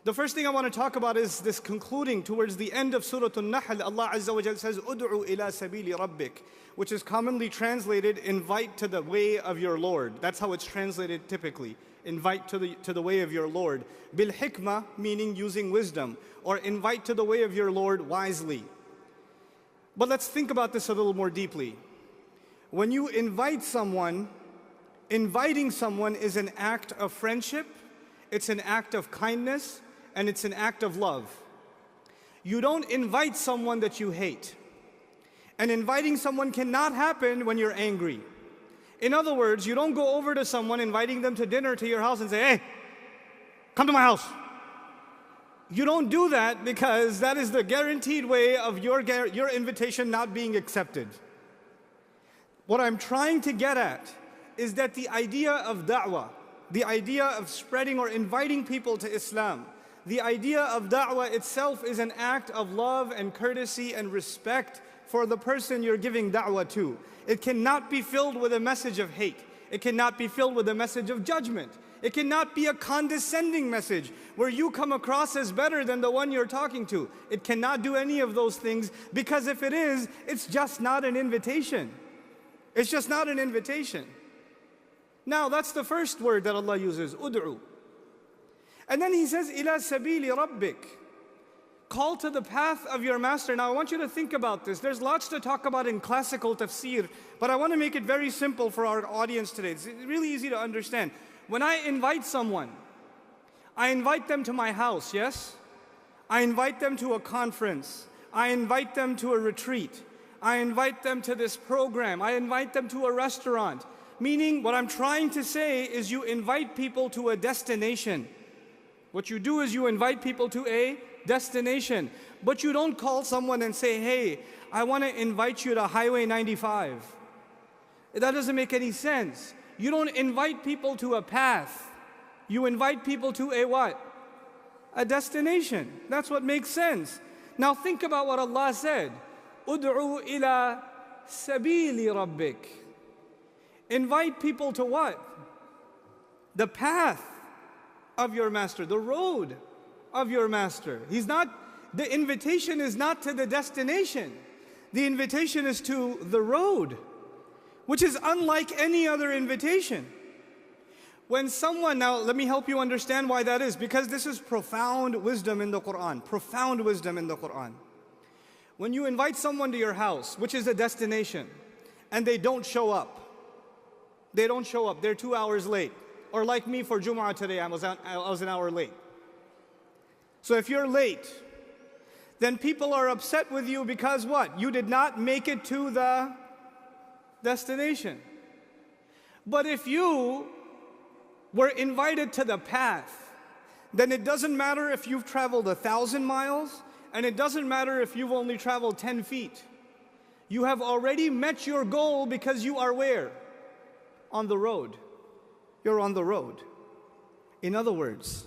The first thing I want to talk about is this concluding towards the end of Surah An-Nahl. Allah Azza wa Jalla says, "Ud'u ila sabili rabbik," which is commonly translated, invite to the way of your Lord. That's how it's translated typically. Invite to the way of your Lord. Bil hikmah, meaning using wisdom, or invite to the way of your Lord wisely. But let's think about this a little more deeply. When you invite someone, inviting someone is an act of friendship, it's an act of kindness, and it's an act of love. You don't invite someone that you hate. And inviting someone cannot happen when you're angry. In other words, you don't go over to someone, inviting them to dinner to your house and say, "Hey, come to my house." You don't do that because that is the guaranteed way of your invitation not being accepted. What I'm trying to get at is that the idea of da'wah, the idea of spreading or inviting people to Islam, the idea of da'wah itself is an act of love and courtesy and respect for the person you're giving da'wah to. It cannot be filled with a message of hate. It cannot be filled with a message of judgment. It cannot be a condescending message where you come across as better than the one you're talking to. It cannot do any of those things, because if it is, it's just not an invitation. It's just not an invitation. Now, that's the first word that Allah uses, ud'u. And then He says, ila sabili rabbik. Call to the path of your master. Now, I want you to think about this. There's lots to talk about in classical tafsir, but I want to make it very simple for our audience today. It's really easy to understand. When I invite someone, I invite them to my house, yes? I invite them to a conference. I invite them to a retreat. I invite them to this program. I invite them to a restaurant. Meaning, what I'm trying to say is you invite people to a destination. What you do is you invite people to a destination. But you don't call someone and say, "Hey, I want to invite you to Highway 95. That doesn't make any sense. You don't invite people to a path. You invite people to a what? A destination. That's what makes sense. Now think about what Allah said. Ud'u ila sabili rabbik. Invite people to what? The path of your master, the road of your master. The invitation is not to the destination. The invitation is to the road, which is unlike any other invitation. When someone, now let me help you understand why that is, because this is profound wisdom in the Quran, profound wisdom in the Quran. When you invite someone to your house, which is a destination, and they don't show up, they're 2 hours late. Or like me for Jumu'ah today, I was an hour late. So if you're late, then people are upset with you because what? You did not make it to the destination. But if you were invited to the path, then it doesn't matter if you've traveled 1,000 miles, and it doesn't matter if you've only traveled 10 feet. You have already met your goal because you are where? On the road. You're on the road. In other words,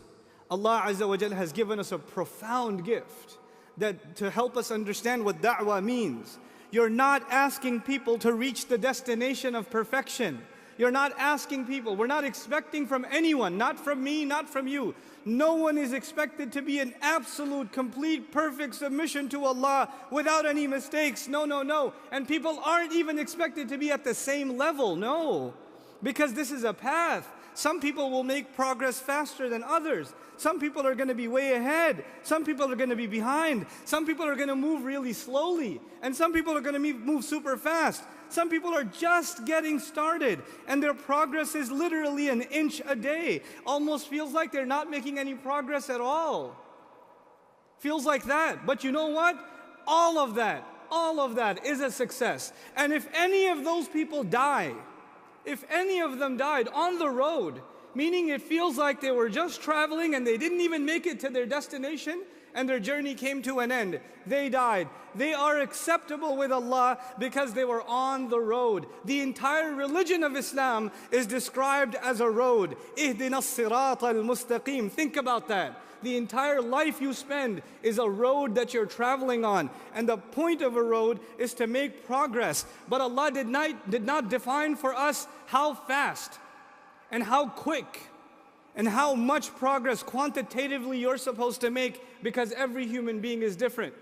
Allah Azza wa Jalla has given us a profound gift that to help us understand what da'wah means. You're not asking people to reach the destination of perfection. You're not asking people, we're not expecting from anyone, not from me, not from you. No one is expected to be an absolute, complete, perfect submission to Allah without any mistakes. No, no, no. And people aren't even expected to be at the same level, no. Because this is a path. Some people will make progress faster than others. Some people are going to be way ahead. Some people are going to be behind. Some people are going to move really slowly. And some people are going to move super fast. Some people are just getting started. And their progress is literally an inch a day. Almost feels like they're not making any progress at all. Feels like that. But you know what? All of that is a success. And if any of those people die, if any of them died on the road, meaning it feels like they were just traveling and they didn't even make it to their destination and their journey came to an end, they died. They are acceptable with Allah because they were on the road. The entire religion of Islam is described as a road. Ihdina as-sirat al-mustaqim. Think about that. The entire life you spend is a road that you're traveling on. And the point of a road is to make progress. But Allah did not define for us how fast and how quick and how much progress quantitatively you're supposed to make, because every human being is different.